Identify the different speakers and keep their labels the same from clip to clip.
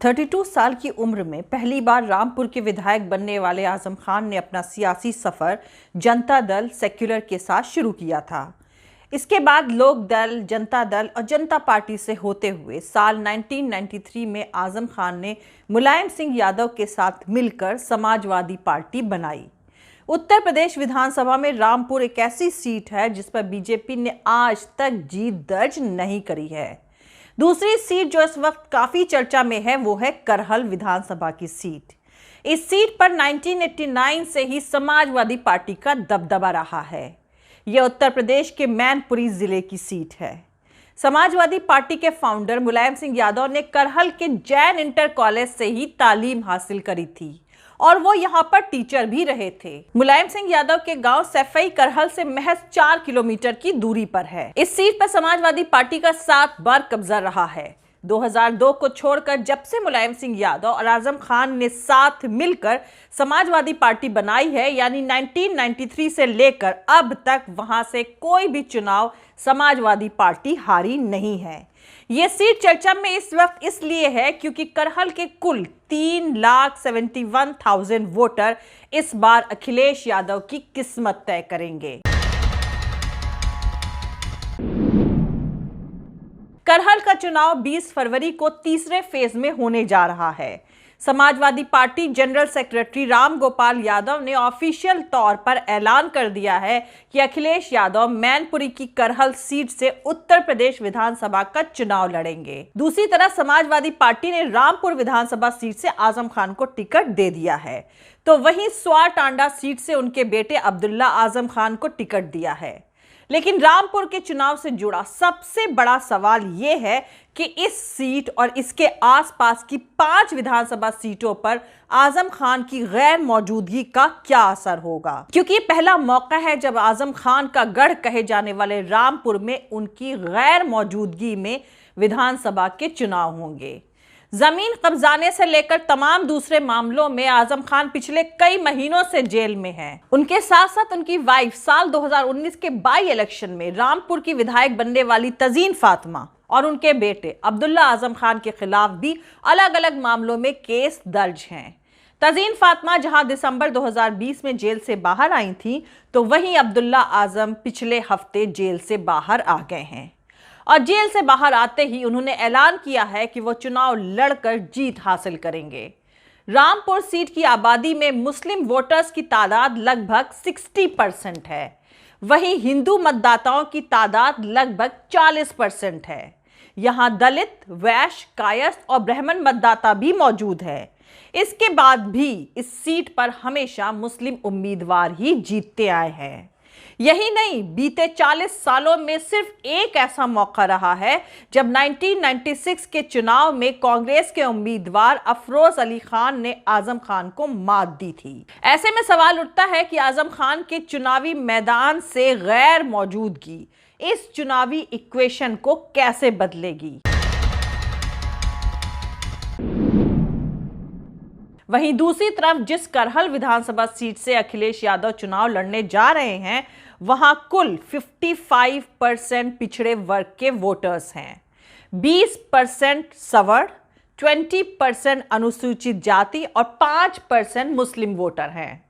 Speaker 1: 32 साल की उम्र में पहली बार रामपुर के विधायक बनने वाले आजम खान ने अपना सियासी सफर जनता दल सेक्युलर के साथ शुरू किया था। इसके बाद लोक दल, जनता दल और जनता पार्टी से होते हुए साल 1993 में आजम खान ने मुलायम सिंह यादव के साथ मिलकर समाजवादी पार्टी बनाई। उत्तर प्रदेश विधानसभा में रामपुर एक ऐसी सीट है जिस पर बीजेपी ने आज तक जीत दर्ज नहीं करी है। दूसरी सीट जो इस वक्त काफी चर्चा में है वो है करहल विधानसभा की सीट। इस सीट पर 1989 से ही समाजवादी पार्टी का दबदबा रहा है। यह उत्तर प्रदेश के मैनपुरी जिले की सीट है। समाजवादी पार्टी के फाउंडर मुलायम सिंह यादव ने करहल के जैन इंटर कॉलेज से ही तालीम हासिल करी थी और वो यहाँ पर टीचर भी रहे थे। मुलायम सिंह यादव के गांव सैफई करहल से महज 4 किलोमीटर की दूरी पर है। इस सीट पर समाजवादी पार्टी का 7 बार कब्जा रहा है। 2002 को छोड़कर जब से मुलायम सिंह यादव और आजम खान ने साथ मिलकर समाजवादी पार्टी बनाई है, यानी 1993 से लेकर अब तक वहां से कोई भी चुनाव समाजवादी पार्टी हारी नहीं है। ये सीट चर्चा में इस वक्त इसलिए है क्योंकि करहल के कुल 3,71,000 वोटर इस बार अखिलेश यादव की किस्मत तय करेंगे। करहल का चुनाव 20 फरवरी को तीसरे फेज में होने जा रहा है। Samajwadi party general secretary Ram Gopal Yadav ने ऑफिशियल तौर पर ऐलान कर दिया है कि अखिलेश यादव मैनपुरी की करहल सीट से उत्तर प्रदेश विधानसभा का चुनाव लड़ेंगे। दूसरी तरफ समाजवादी पार्टी ने रामपुर विधानसभा सीट से आजम खान को टिकट दे दिया है, तो वहीं स्वार टांडा सीट से उनके बेटे अब्दुल्ला आजम खान को टिकट दिया है। लेकिन रामपुर के चुनाव से जुड़ा सबसे बड़ा सवाल यह है कि इस सीट और इसके आसपास की 5 विधानसभा सीटों पर आजम खान की गैर मौजूदगी का क्या असर होगा, क्योंकि ये पहला मौका है जब आजम खान का गढ़ कहे जाने वाले रामपुर में उनकी गैर मौजूदगी में विधानसभा के चुनाव होंगे। जमीन कब्जाने से लेकर तमाम दूसरे मामलों में आजम खान पिछले कई महीनों से जेल में हैं। उनके साथ साथ उनकी वाइफ साल 2019 के बाई इलेक्शन में रामपुर की विधायक बनने वाली तजीन फातिमा और उनके बेटे अब्दुल्ला आजम खान के खिलाफ भी अलग अलग मामलों में केस दर्ज हैं। तजीन फातिमा जहां दिसंबर 2020 में जेल से बाहर आई थी, तो वहीं अब्दुल्ला आजम पिछले हफ्ते जेल से बाहर आ गए हैं और जेल से बाहर आते ही उन्होंने ऐलान किया है कि वो चुनाव लड़कर जीत हासिल करेंगे। रामपुर सीट की आबादी में मुस्लिम वोटर्स की तादाद लगभग 60% है, वहीं हिंदू मतदाताओं की तादाद लगभग 40% है। यहां दलित, वैश्य, कायस्थ और ब्राह्मण मतदाता भी मौजूद है। इसके बाद भी इस सीट पर हमेशा मुस्लिम उम्मीदवार ही जीतते आए हैं। यही नहीं, बीते 40 सालों में सिर्फ एक ऐसा मौका रहा है जब 1996 के चुनाव में कांग्रेस के उम्मीदवार अफरोज अली खान ने आजम खान को मात दी थी। ऐसे में सवाल उठता है कि आजम खान के चुनावी मैदान से गैर मौजूदगी इस चुनावी इक्वेशन को कैसे बदलेगी। वहीं दूसरी तरफ जिस करहल विधानसभा सीट से अखिलेश यादव चुनाव लड़ने जा रहे हैं, वहां कुल 55% पिछड़े वर्ग के वोटर्स हैं, 20% सवर्ण, 20% अनुसूचित जाति और 5% मुस्लिम वोटर हैं।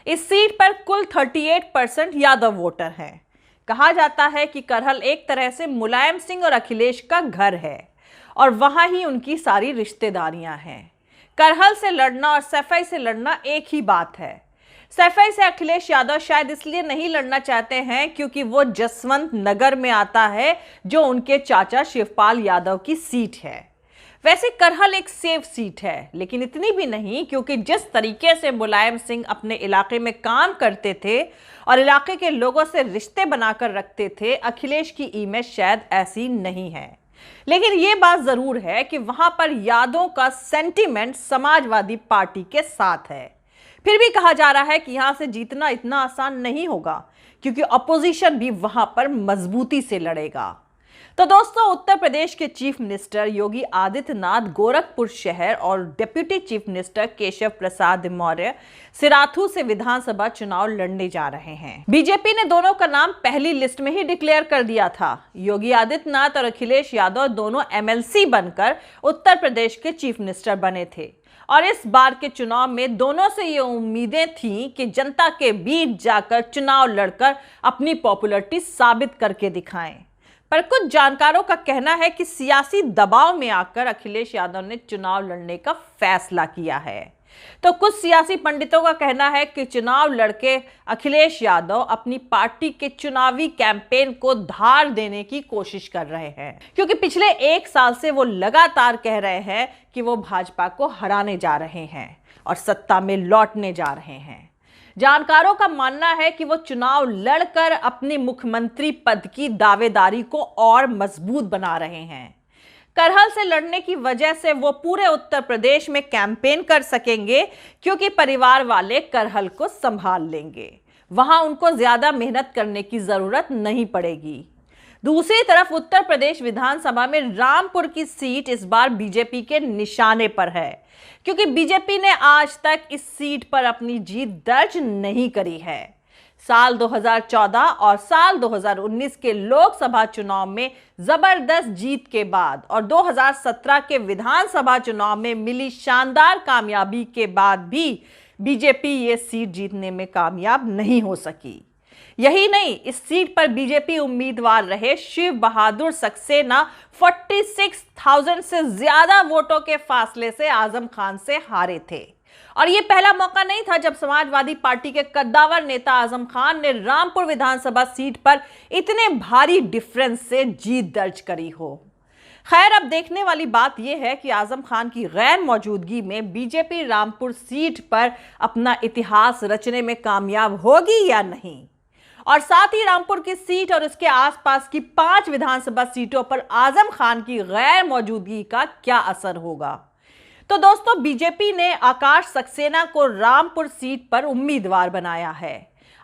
Speaker 1: इस सीट पर कुल 38% यादव वोटर हैं। कहा जाता है कि करहल एक तरह से मुलायम सिंह और अखिलेश का घर है और वहां ही उनकी सारी रिश्तेदारियां हैं। करहल से लड़ना और सैफई से लड़ना एक ही बात है। सैफई से अखिलेश यादव शायद इसलिए नहीं लड़ना चाहते हैं क्योंकि वो जसवंत नगर में आता है, जो उनके चाचा शिवपाल यादव की सीट है। वैसे करहल एक सेफ सीट है, लेकिन इतनी भी नहीं, क्योंकि जिस तरीके से मुलायम सिंह अपने इलाके में काम करते थे और इलाके के लोगों से रिश्ते बनाकर रखते थे, अखिलेश की इमेज शायद ऐसी नहीं है। लेकिन यह बात जरूर है कि वहां पर यादों का सेंटीमेंट समाजवादी पार्टी के साथ है। फिर भी कहा जा रहा है कि यहां से जीतना इतना आसान नहीं होगा, क्योंकि अपोजिशन भी वहां पर मजबूती से लड़ेगा। तो दोस्तों, उत्तर प्रदेश के चीफ मिनिस्टर योगी आदित्यनाथ गोरखपुर शहर और deputy chief minister Keshav Prasad Maurya Sirathu से विधानसभा चुनाव लड़ने जा रहे हैं। बीजेपी ने दोनों का नाम पहली लिस्ट में ही डिक्लेयर कर दिया था। योगी आदित्यनाथ और अखिलेश यादव दोनों एमएलसी बनकर उत्तर प्रदेश के चीफ मिनिस्टर बने थे और इस बार के चुनाव में दोनों से ये उम्मीदें थीं कि जनता के बीच जाकर चुनाव लड़कर अपनी पॉपुलैरिटी साबित करके दिखाएं। पर कुछ जानकारों का कहना है कि सियासी दबाव में आकर अखिलेश यादव ने चुनाव लड़ने का फैसला किया है। तो कुछ सियासी पंडितों का कहना है कि चुनाव लड़के अखिलेश यादव अपनी पार्टी के चुनावी कैंपेन को धार देने की कोशिश कर रहे हैं, क्योंकि पिछले 1 साल से वो लगातार कह रहे हैं कि वो भाजपा को हराने जा रहे हैं और सत्ता में लौटने जा रहे हैं। जानकारों का मानना है कि वो चुनाव लड़कर अपनी मुख्यमंत्री पद की दावेदारी को और मजबूत बना रहे हैं। करहल से लड़ने की वजह से वो पूरे उत्तर प्रदेश में कैंपेन कर सकेंगे, क्योंकि परिवार वाले करहल को संभाल लेंगे। वहां उनको ज्यादा मेहनत करने की जरूरत नहीं पड़ेगी। दूसरी तरफ उत्तर प्रदेश विधानसभा में रामपुर की सीट इस बार बीजेपी के निशाने पर है, क्योंकि बीजेपी ने आज तक इस सीट पर अपनी जीत दर्ज नहीं करी है। साल 2014 और साल 2019 के लोकसभा चुनाव में जबरदस्त जीत के बाद और 2017 के विधानसभा चुनाव में मिली शानदार कामयाबी के बाद भी बीजेपी ये सीट जीतने में कामयाब नहीं हो सकी। यही नहीं, इस सीट पर बीजेपी उम्मीदवार रहे शिव बहादुर सक्सेना 46,000 से ज्यादा वोटों के फासले से आजम खान से हारे थे। और ये पहला मौका नहीं था जब समाजवादी पार्टी के कद्दावर नेता आजम खान ने रामपुर विधानसभा सीट पर इतने भारी डिफरेंस से जीत दर्ज करी हो। खैर, अब देखने वाली बात यह है कि आजम खान की गैर मौजूदगी में बीजेपी रामपुर सीट पर अपना इतिहास रचने में कामयाब होगी या नहीं, और साथ ही रामपुर की सीट और उसके आसपास की 5 विधानसभा सीटों पर आजम खान की गैर मौजूदगी का क्या असर होगा। तो दोस्तों, बीजेपी ने आकाश सक्सेना को रामपुर सीट पर उम्मीदवार बनाया है।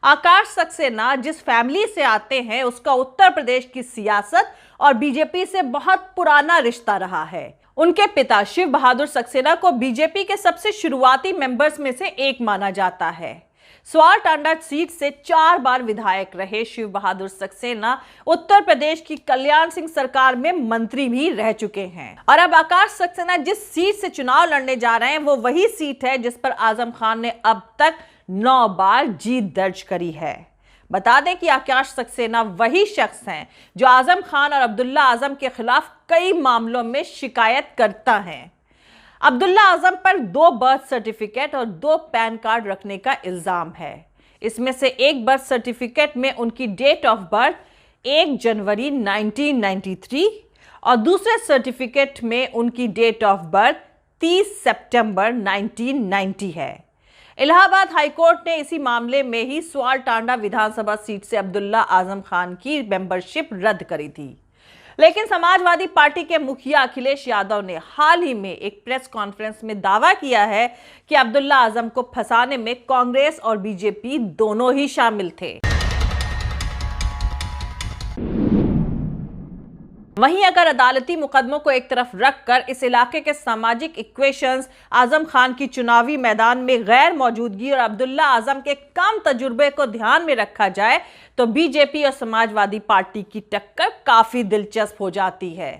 Speaker 1: आकाश सक्सेना जिस फैमिली से आते हैं उसका उत्तर प्रदेश की सियासत और बीजेपी से बहुत पुराना रिश्ता रहा है। उनके पिता शिव बहादुर सक्सेना को बीजेपी के सबसे शुरुआती मेंबर्स में से एक माना जाता है। स्वार टांडा सीट से 4 बार विधायक रहे शिव बहादुर सक्सेना उत्तर प्रदेश की कल्याण सिंह सरकार में मंत्री भी रह चुके हैं। और अब आकाश सक्सेना जिस सीट से चुनाव लड़ने जा रहे हैं वो वही सीट है जिस पर आजम खान ने अब तक 9 बार जीत दर्ज करी है। बता दें कि आकाश सक्सेना वही शख्स हैं जो आजम खान और अब्दुल्ला आजम के खिलाफ कई मामलों में शिकायत करता है। अब्दुल्ला आजम पर 2 बर्थ सर्टिफिकेट और 2 पैन कार्ड रखने का इल्जाम है। इसमें से एक बर्थ सर्टिफिकेट में उनकी डेट ऑफ बर्थ 1 जनवरी 1993 और दूसरे सर्टिफिकेट में उनकी डेट ऑफ बर्थ 30 सितंबर 1990 है। इलाहाबाद हाईकोर्ट ने इसी मामले में ही स्वार टांडा विधानसभा सीट से अब्दुल्ला आजम खान की मेंबरशिप रद्द करी थी। लेकिन समाजवादी पार्टी के मुखिया अखिलेश यादव ने हाल ही में एक प्रेस कॉन्फ्रेंस में दावा किया है कि अब्दुल्ला आजम को फंसाने में कांग्रेस और बीजेपी दोनों ही शामिल थे। वहीं अगर अदालती मुकदमों को एक तरफ रखकर इस इलाके के सामाजिक इक्वेशंस, आजम खान की चुनावी मैदान में गैर मौजूदगी और अब्दुल्ला आजम के कम तजुर्बे को ध्यान में रखा जाए तो बीजेपी और समाजवादी पार्टी की टक्कर काफी दिलचस्प हो जाती है।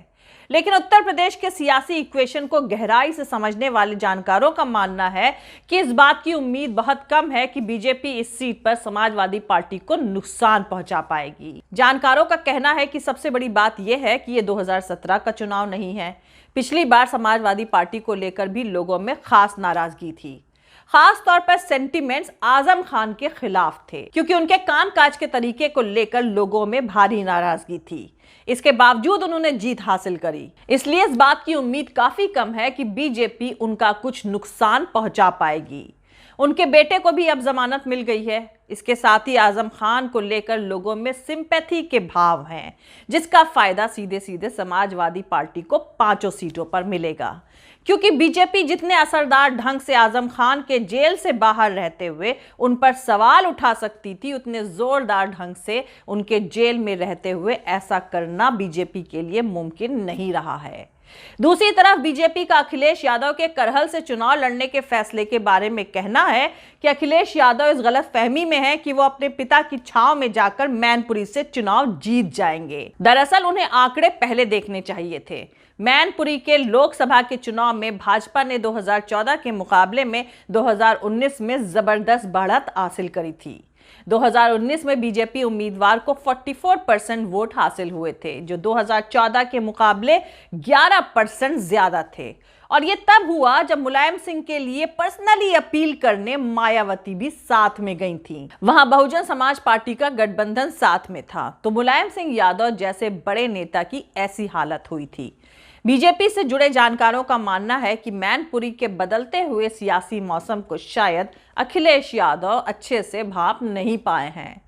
Speaker 1: लेकिन उत्तर प्रदेश के सियासी इक्वेशन को गहराई से समझने वाले जानकारों का मानना है कि इस बात की उम्मीद बहुत कम है कि बीजेपी इस सीट पर समाजवादी पार्टी को नुकसान पहुंचा पाएगी। जानकारों का कहना है कि सबसे बड़ी बात यह है कि ये 2017 का चुनाव नहीं है। पिछली बार समाजवादी पार्टी को लेकर भी लोगों में खास नाराजगी थी। खास तौर पर सेंटिमेंट्स आजम खान के खिलाफ थे, क्योंकि उनके कामकाज के तरीके को लेकर लोगों में भारी नाराजगी थी। इसके बावजूद उन्होंने जीत हासिल करी, इसलिए इस बात की उम्मीद काफी कम है कि बीजेपी उनका कुछ नुकसान पहुंचा पाएगी। उनके बेटे को भी अब जमानत मिल गई है। इसके साथ ही आजम खान को लेकर लोगों में सिंपैथी के भाव हैं, जिसका फायदा सीधे सीधे समाजवादी पार्टी को 5 सीटों पर मिलेगा, क्योंकि बीजेपी जितने असरदार ढंग से आजम खान के जेल से बाहर रहते हुए उन पर सवाल उठा सकती थी, उतने जोरदार ढंग से उनके जेल में रहते हुए ऐसा करना बीजेपी के लिए मुमकिन नहीं रहा है। दूसरी तरफ बीजेपी का अखिलेश यादव के करहल से चुनाव लड़ने के फैसले के बारे में कहना है कि अखिलेश यादव इस गलतफहमी में है कि वो अपने पिता की छांव में जाकर मैनपुरी से चुनाव जीत जाएंगे। दरअसल उन्हें आंकड़े पहले देखने चाहिए थे। मैनपुरी के लोकसभा के चुनाव में भाजपा ने 2014 के मुकाबले में 2019 में जबरदस्त बढ़त हासिल करी थी। 2019 में बीजेपी उम्मीदवार को 44% वोट हासिल हुए थे, जो 2014 के मुकाबले 11% ज्यादा थे। और ये तब हुआ जब मुलायम सिंह के लिए पर्सनली अपील करने मायावती भी साथ में गई थी। वहां बहुजन समाज पार्टी का गठबंधन साथ में था, तो मुलायम सिंह यादव जैसे बड़े नेता की ऐसी हालत हुई थी। बीजेपी से जुड़े जानकारों का मानना है कि मैनपुरी के बदलते हुए सियासी मौसम को शायद अखिलेश यादव अच्छे से भांप नहीं पाए हैं।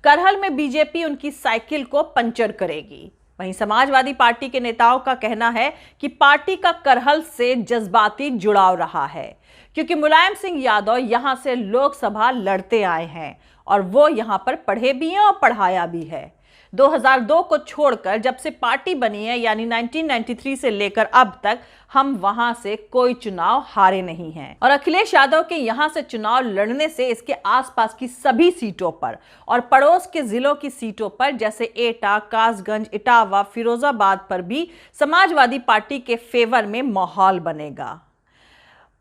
Speaker 1: करहल में बीजेपी उनकी साइकिल को पंचर करेगी। वहीं समाजवादी पार्टी के नेताओं का कहना है कि पार्टी का करहल से जज्बाती जुड़ाव रहा है, क्योंकि मुलायम सिंह यादव यहां से लोकसभा लड़ते आए हैं और वो यहां पर पढ़े भी हैं और पढ़ाया भी है। 2002 को छोड़कर जब से पार्टी बनी है, यानी 1993 से लेकर अब तक, हम वहां से कोई चुनाव हारे नहीं हैं। और अखिलेश यादव के यहां से चुनाव लड़ने से इसके आसपास की सभी सीटों पर और पड़ोस के जिलों की सीटों पर जैसे एटा, कासगंज, इटावा, फिरोजाबाद पर भी समाजवादी पार्टी के फेवर में माहौल बनेगा।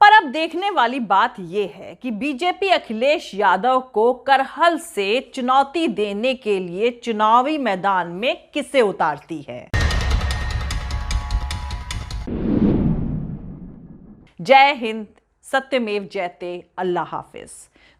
Speaker 1: पर अब देखने वाली बात यह है कि बीजेपी अखिलेश यादव को करहल से चुनौती देने के लिए चुनावी मैदान में किसे उतारती है। जय हिंद, सत्यमेव जयते, अल्लाह हाफिज।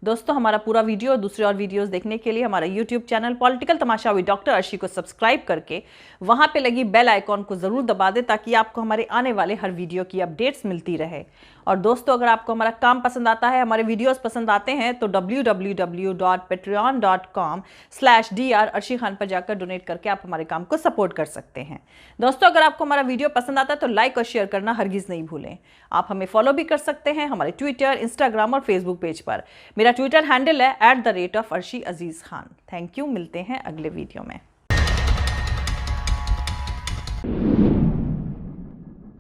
Speaker 1: दोस्तों, हमारा पूरा वीडियो और दूसरे और वीडियोस देखने के लिए हमारा YouTube channel political Tamasha with doctor Arshi को सब्सक्राइब करके वहां पे लगी बेल आइकॉन को जरूर दबा दें, ताकि आपको हमारे आने वाले हर वीडियो की अपडेट्स मिलती रहे। और दोस्तों, अगर आपको हमारा काम पसंद आता है, हमारे वीडियोस पसंद आते हैं, तो www.patreon.com/dr अर्शी खान पर जाकर डोनेट करके आप हमारे काम को सपोर्ट कर सकते हैं। दोस्तों, अगर आपको हमारा वीडियो पसंद आता है तो लाइक और शेयर करना हरगिज नहीं भूलें। आप हमें फॉलो भी कर सकते हैं हमारे ट्विटर, इंस्टाग्राम और फेसबुक पेज पर। मेरा ट्विटर हैंडल है @arshi_aziz khan। थैंक यू, मिलते हैं अगले वीडियो में।